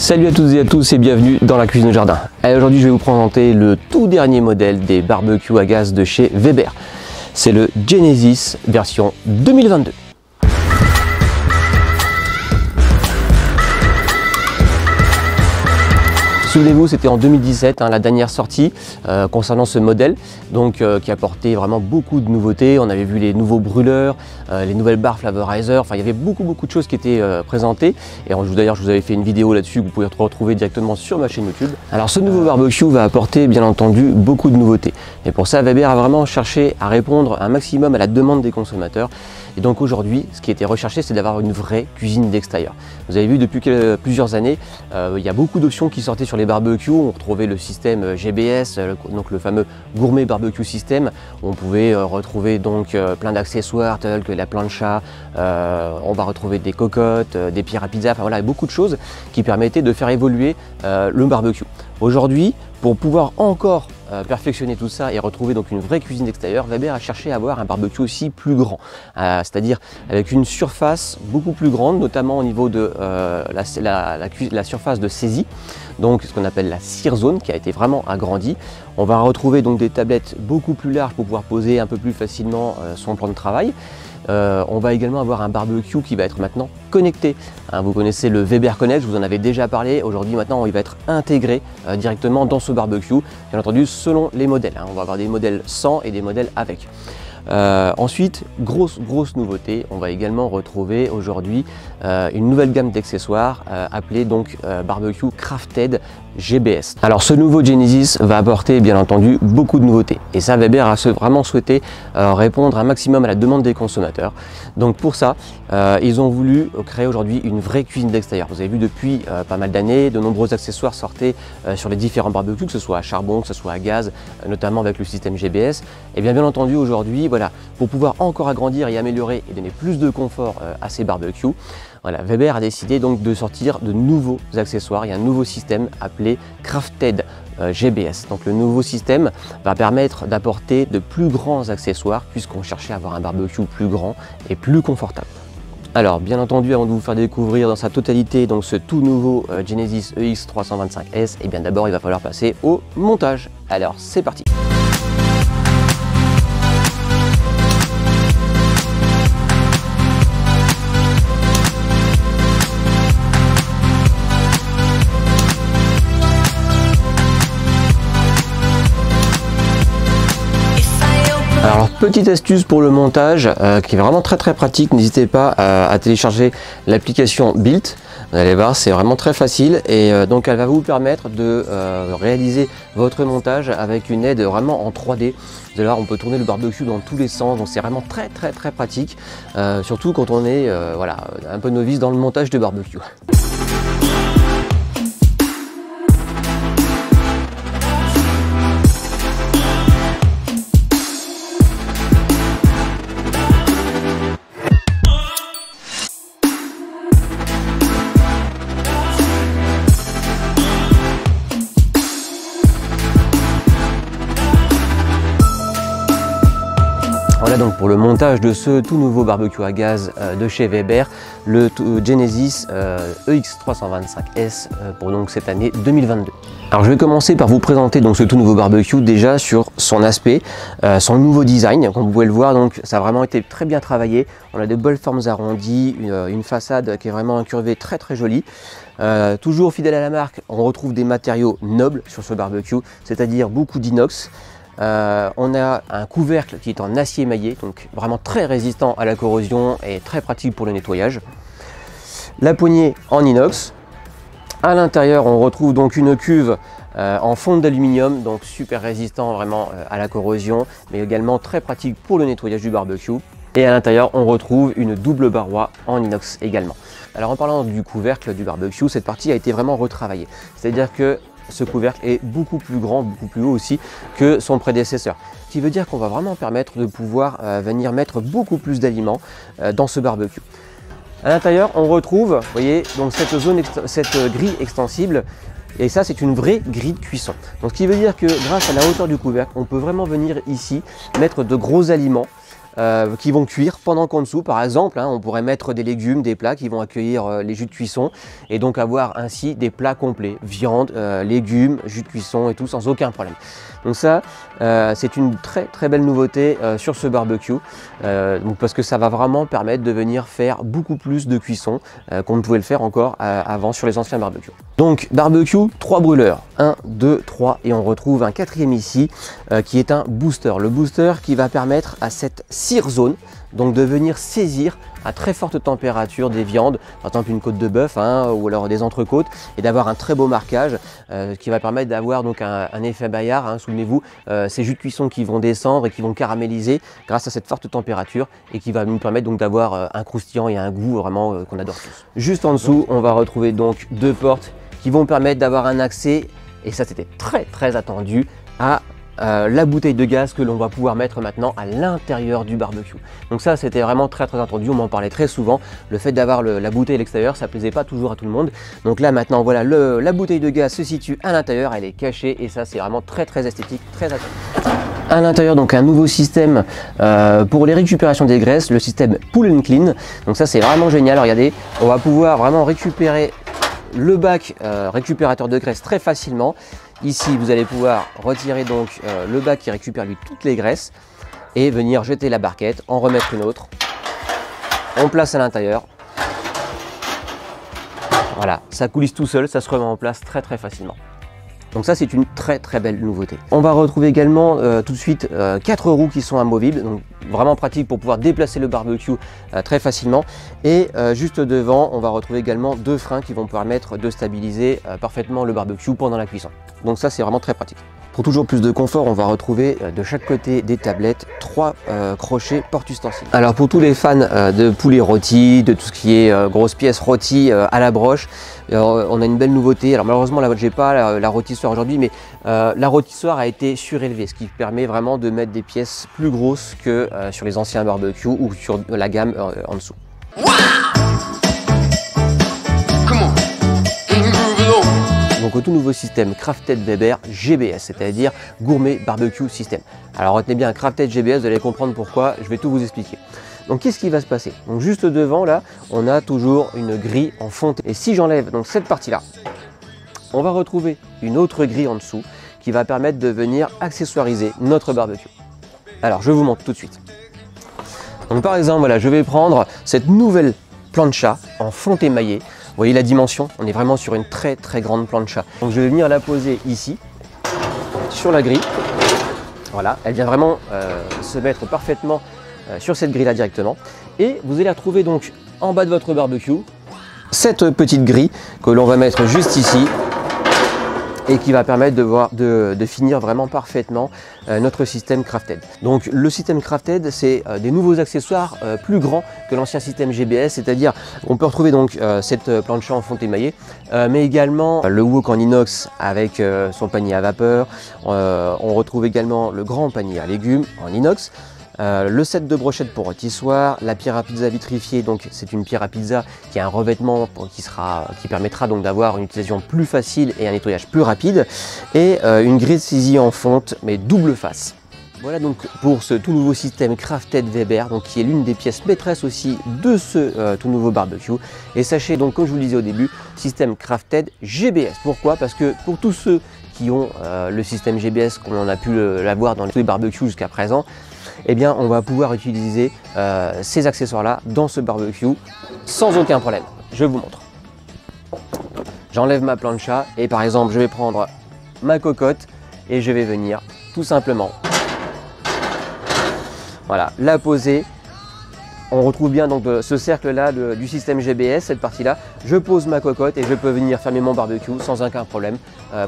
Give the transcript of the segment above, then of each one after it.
Salut à toutes et à tous et bienvenue dans la cuisine au jardin. Aujourd'hui je vais vous présenter le tout dernier modèle des barbecues à gaz de chez Weber. C'est le Genesis version 2022. Souvenez-vous, c'était en 2017, la dernière sortie concernant ce modèle, donc qui apportait vraiment beaucoup de nouveautés. On avait vu les nouveaux brûleurs, les nouvelles barres Flavorizer, enfin il y avait beaucoup de choses qui étaient présentées. Et d'ailleurs je vous avais fait une vidéo là-dessus que vous pouvez retrouver directement sur ma chaîne YouTube. Alors ce nouveau barbecue va apporter bien entendu beaucoup de nouveautés. Et pour ça, Weber a vraiment cherché à répondre un maximum à la demande des consommateurs. Et donc aujourd'hui, ce qui était recherché, c'est d'avoir une vraie cuisine d'extérieur. Vous avez vu depuis plusieurs années, il y a beaucoup d'options qui sortaient sur les barbecues. On retrouvait le système GBS, donc le fameux Gourmet Barbecue System. On pouvait retrouver donc plein d'accessoires tels que la plancha, on va retrouver des cocottes, des pierres à pizza, enfin voilà, beaucoup de choses qui permettaient de faire évoluer le barbecue. Aujourd'hui, pour pouvoir encore perfectionner tout ça et retrouver donc une vraie cuisine d'extérieur, Weber a cherché à avoir un barbecue aussi plus grand, c'est-à-dire avec une surface beaucoup plus grande, notamment au niveau de la surface de saisie, donc ce qu'on appelle la sear zone qui a été vraiment agrandie. On va retrouver donc des tablettes beaucoup plus larges pour pouvoir poser un peu plus facilement son plan de travail. On va également avoir un barbecue qui va être maintenant connecté. Vous connaissez le Weber Connect, je vous en avais déjà parlé. Aujourd'hui maintenant il va être intégré directement dans ce barbecue, bien entendu selon les modèles. On va avoir des modèles sans et des modèles avec. Ensuite, grosse nouveauté, on va également retrouver aujourd'hui une nouvelle gamme d'accessoires appelée donc Barbecue Crafted GBS. Alors ce nouveau Genesis va apporter bien entendu beaucoup de nouveautés et ça Weber a vraiment souhaité répondre un maximum à la demande des consommateurs. Donc pour ça, ils ont voulu créer aujourd'hui une vraie cuisine d'extérieur. Vous avez vu depuis pas mal d'années, de nombreux accessoires sortaient sur les différents barbecues, que ce soit à charbon, que ce soit à gaz, notamment avec le système GBS. Et bien entendu aujourd'hui, voilà, pour pouvoir encore agrandir et améliorer et donner plus de confort à ces barbecues, voilà, Weber a décidé donc de sortir de nouveaux accessoires. Il y a un nouveau système appelé Crafted GBS. Donc le nouveau système va permettre d'apporter de plus grands accessoires puisqu'on cherchait à avoir un barbecue plus grand et plus confortable. Alors bien entendu, avant de vous faire découvrir dans sa totalité donc ce tout nouveau Genesis EX325S, et bien d'abord il va falloir passer au montage. Alors c'est parti. Alors petite astuce pour le montage qui est vraiment très pratique, n'hésitez pas à télécharger l'application Built. Vous allez voir, c'est vraiment très facile et donc elle va vous permettre de réaliser votre montage avec une aide vraiment en 3D. Vous allez voir, on peut tourner le barbecue dans tous les sens, donc c'est vraiment très pratique, surtout quand on est voilà, un peu novice dans le montage de barbecue. Voilà donc pour le montage de ce tout nouveau barbecue à gaz de chez Weber, le Genesis EX325S pour donc cette année 2022. Alors je vais commencer par vous présenter donc ce tout nouveau barbecue déjà sur son aspect, son nouveau design. Comme vous pouvez le voir, donc ça a vraiment été très bien travaillé. On a de belles formes arrondies, une façade qui est vraiment incurvée très jolie. Toujours fidèle à la marque, on retrouve des matériaux nobles sur ce barbecue, c'est-à-dire beaucoup d'inox. On a un couvercle qui est en acier émaillé, donc vraiment très résistant à la corrosion et très pratique pour le nettoyage. La poignée en inox. À l'intérieur, on retrouve donc une cuve en fonte d'aluminium, donc super résistant vraiment à la corrosion, mais également très pratique pour le nettoyage du barbecue. Et à l'intérieur, on retrouve une double barroie en inox également. Alors en parlant du couvercle du barbecue, cette partie a été vraiment retravaillée. C'est-à-dire que ce couvercle est beaucoup plus grand, beaucoup plus haut aussi que son prédécesseur. Ce qui veut dire qu'on va vraiment permettre de pouvoir venir mettre beaucoup plus d'aliments dans ce barbecue. À l'intérieur, on retrouve, vous voyez, donc cette grille extensible. Et ça, c'est une vraie grille de cuisson. Donc, ce qui veut dire que grâce à la hauteur du couvercle, on peut vraiment venir ici mettre de gros aliments qui vont cuire pendant qu'en dessous, par exemple, hein, on pourrait mettre des légumes, des plats qui vont accueillir les jus de cuisson et donc avoir ainsi des plats complets, viande, légumes, jus de cuisson et tout sans aucun problème. Donc ça, c'est une très belle nouveauté sur ce barbecue, donc parce que ça va vraiment permettre de venir faire beaucoup plus de cuisson qu'on ne pouvait le faire encore avant sur les anciens barbecues. Donc barbecue, 3 brûleurs, 1, 2, 3 et on retrouve un quatrième ici qui est un booster. Le booster qui va permettre à cette sear zone donc de venir saisir à très forte température des viandes, par exemple une côte de bœuf hein, ou alors des entrecôtes, et d'avoir un très beau marquage qui va permettre d'avoir donc un effet Maillard. Hein, souvenez-vous, ces jus de cuisson qui vont descendre et qui vont caraméliser grâce à cette forte température et qui va nous permettre donc d'avoir un croustillant et un goût vraiment qu'on adore tous. Juste en dessous, on va retrouver donc 2 portes qui vont permettre d'avoir un accès, et ça c'était très attendu, à la bouteille de gaz que l'on va pouvoir mettre maintenant à l'intérieur du barbecue. Donc ça c'était vraiment très attendu, on m'en parlait très souvent, le fait d'avoir la bouteille à l'extérieur ça plaisait pas toujours à tout le monde. Donc là maintenant voilà, la bouteille de gaz se situe à l'intérieur, elle est cachée et ça c'est vraiment très esthétique, très attendu. À l'intérieur donc un nouveau système pour les récupérations des graisses, le système Pull and Clean. Donc ça c'est vraiment génial, regardez, on va pouvoir vraiment récupérer le bac récupérateur de graisse très facilement. Ici, vous allez pouvoir retirer donc le bac qui récupère lui toutes les graisses et venir jeter la barquette, en remettre une autre. On place à l'intérieur. Voilà, ça coulisse tout seul, ça se remet en place très facilement. Donc ça c'est une très belle nouveauté. On va retrouver également tout de suite 4 roues qui sont amovibles, donc vraiment pratique pour pouvoir déplacer le barbecue très facilement. Et juste devant, on va retrouver également 2 freins qui vont permettre de stabiliser parfaitement le barbecue pendant la cuisson. Donc ça c'est vraiment très pratique. Pour toujours plus de confort, on va retrouver de chaque côté des tablettes 3 crochets porte-ustensiles. Alors pour tous les fans de poulet rôti, de tout ce qui est grosses pièces rôties à la broche, on a une belle nouveauté. Alors malheureusement là j'ai pas la rôtissoire aujourd'hui, mais la rôtissoire a été surélevée, ce qui permet vraiment de mettre des pièces plus grosses que sur les anciens barbecues ou sur la gamme en dessous. Donc au tout nouveau système Crafted Weber GBS, c'est-à-dire Gourmet Barbecue System. Alors retenez bien Crafted GBS, vous allez comprendre pourquoi, je vais tout vous expliquer. Donc qu'est-ce qui va se passer? Donc juste devant là, on a toujours une grille en fonte. Et si j'enlève donc cette partie-là, on va retrouver une autre grille en dessous qui va permettre de venir accessoiriser notre barbecue. Alors je vous montre tout de suite. Donc par exemple, voilà, je vais prendre cette nouvelle plancha en fonte émaillée. Vous voyez la dimension, on est vraiment sur une très grande plancha. Donc je vais venir la poser ici, sur la grille. Voilà, elle vient vraiment se mettre parfaitement sur cette grille là directement. Et vous allez retrouver donc en bas de votre barbecue cette petite grille que l'on va mettre juste ici et qui va permettre de finir vraiment parfaitement notre système Crafted. Donc le système Crafted, c'est des nouveaux accessoires plus grands que l'ancien système GBS, c'est-à-dire on peut retrouver donc cette plancha en fonte émaillée, mais également le wok en inox avec son panier à vapeur. On retrouve également le grand panier à légumes en inox. Le set de brochettes pour rôtissoir, la pierre à pizza vitrifiée, donc c'est une pierre à pizza qui a un revêtement qui permettra donc d'avoir une utilisation plus facile et un nettoyage plus rapide, et une grille de saisie en fonte mais double face. Voilà donc pour ce tout nouveau système Crafted Weber, donc qui est l'une des pièces maîtresses aussi de ce tout nouveau barbecue. Et sachez donc, comme je vous le disais au début, système Crafted GBS. Pourquoi? Parce que pour tous ceux qui ont le système GBS, comme on a pu l'avoir dans tous les barbecues jusqu'à présent, eh bien on va pouvoir utiliser ces accessoires là dans ce barbecue sans aucun problème. Je vous montre. J'enlève ma plancha et par exemple je vais prendre ma cocotte et je vais venir tout simplement, voilà, la poser. On retrouve bien donc ce cercle là du système GBS, cette partie là. Je pose ma cocotte et je peux venir fermer mon barbecue sans aucun problème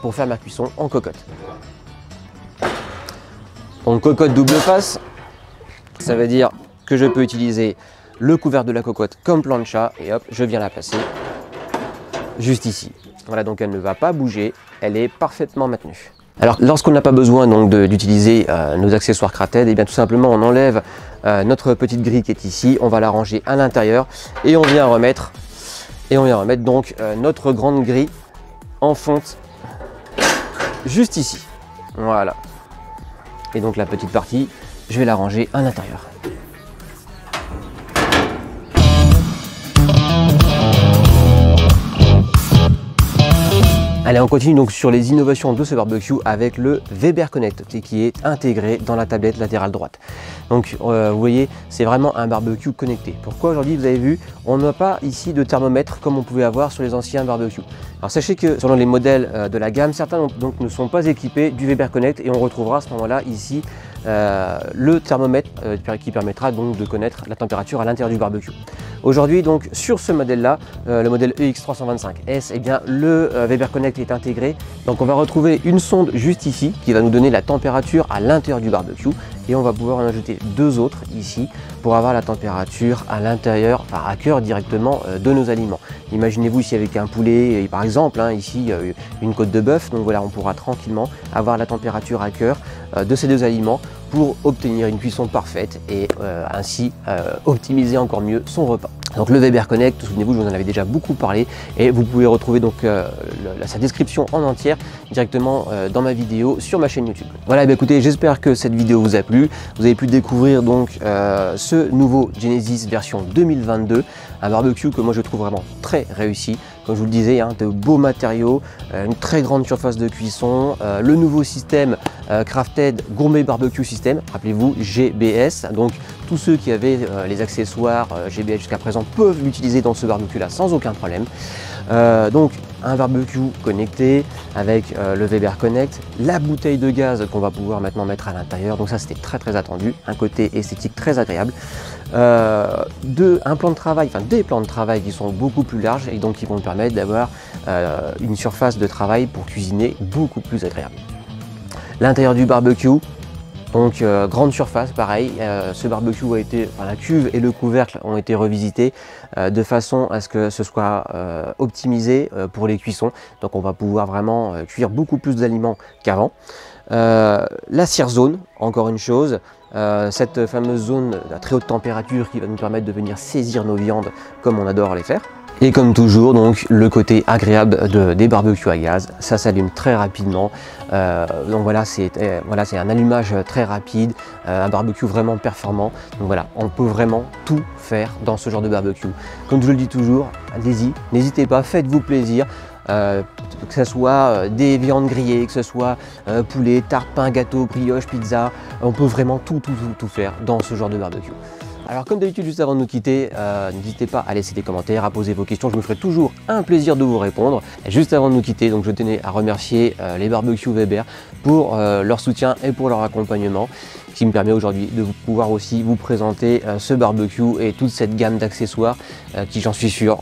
pour faire ma cuisson en cocotte. Donc cocotte double face, ça veut dire que je peux utiliser le couvercle de la cocotte comme plancha et hop, je viens la placer juste ici. Voilà, donc elle ne va pas bouger, elle est parfaitement maintenue. Alors lorsqu'on n'a pas besoin donc d'utiliser nos accessoires Crafted, et bien tout simplement on enlève notre petite grille qui est ici, on va la ranger à l'intérieur et on vient remettre donc notre grande grille en fonte juste ici. Voilà. Et donc la petite partie, je vais la ranger à l'intérieur. Allez, on continue donc sur les innovations de ce barbecue avec le Weber Connect qui est intégré dans la tablette latérale droite. Donc vous voyez, c'est vraiment un barbecue connecté. Pourquoi aujourd'hui, vous avez vu, on n'a pas ici de thermomètre comme on pouvait avoir sur les anciens barbecues. Alors sachez que selon les modèles de la gamme, certains donc ne sont pas équipés du Weber Connect et on retrouvera à ce moment-là ici le thermomètre qui permettra donc de connaître la température à l'intérieur du barbecue. Aujourd'hui donc sur ce modèle là, le modèle EX325S, eh bien le Weber Connect est intégré. Donc on va retrouver une sonde juste ici qui va nous donner la température à l'intérieur du barbecue et on va pouvoir en ajouter deux autres ici pour avoir la température à l'intérieur, enfin à cœur directement de nos aliments. Imaginez-vous ici avec un poulet par exemple, ici une côte de bœuf, donc voilà, on pourra tranquillement avoir la température à cœur de ces deux aliments pour obtenir une cuisson parfaite et ainsi optimiser encore mieux son repas. Donc le Weber Connect, souvenez-vous, je vous en avais déjà beaucoup parlé et vous pouvez retrouver donc sa description en entière directement dans ma vidéo sur ma chaîne YouTube. Voilà, écoutez, j'espère que cette vidéo vous a plu. Vous avez pu découvrir donc ce nouveau Genesis version 2022, un barbecue que moi je trouve vraiment très réussi. Comme je vous le disais, de beaux matériaux, une très grande surface de cuisson, le nouveau système Crafted Gourmet Barbecue System, rappelez-vous GBS, donc tous ceux qui avaient les accessoires GBS jusqu'à présent peuvent l'utiliser dans ce barbecue là sans aucun problème. Donc un barbecue connecté avec le Weber Connect, la bouteille de gaz qu'on va pouvoir maintenant mettre à l'intérieur, donc ça c'était très attendu, un côté esthétique très agréable. Un plan de travail, enfin des plans de travail qui sont beaucoup plus larges et donc qui vont nous permettre d'avoir une surface de travail pour cuisiner beaucoup plus agréable. L'intérieur du barbecue, donc grande surface, pareil, ce barbecue a été, enfin, la cuve et le couvercle ont été revisités de façon à ce que ce soit optimisé pour les cuissons. Donc on va pouvoir vraiment cuire beaucoup plus d'aliments qu'avant. La sear zone, encore une chose, cette fameuse zone à très haute température qui va nous permettre de venir saisir nos viandes comme on adore les faire. Et comme toujours, donc le côté agréable des barbecues à gaz, ça s'allume très rapidement. Donc voilà, c'est un allumage très rapide, un barbecue vraiment performant. Donc voilà, on peut vraiment tout faire dans ce genre de barbecue. Comme je le dis toujours, allez-y, n'hésitez pas, faites-vous plaisir. Que ce soit des viandes grillées, que ce soit poulet, tarte, pain, gâteau, brioche, pizza, on peut vraiment tout faire dans ce genre de barbecue. Alors comme d'habitude, juste avant de nous quitter, n'hésitez pas à laisser des commentaires, à poser vos questions, je me ferai toujours un plaisir de vous répondre. Et juste avant de nous quitter, donc je tenais à remercier les barbecues Weber pour leur soutien et pour leur accompagnement, qui me permet aujourd'hui de pouvoir aussi vous présenter ce barbecue et toute cette gamme d'accessoires qui, j'en suis sûr,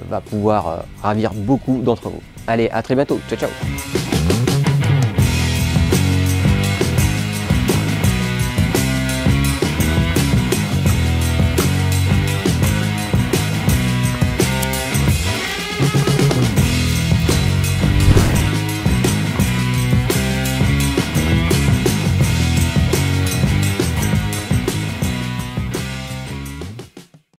va pouvoir ravir beaucoup d'entre vous. Allez, à très bientôt, ciao ciao.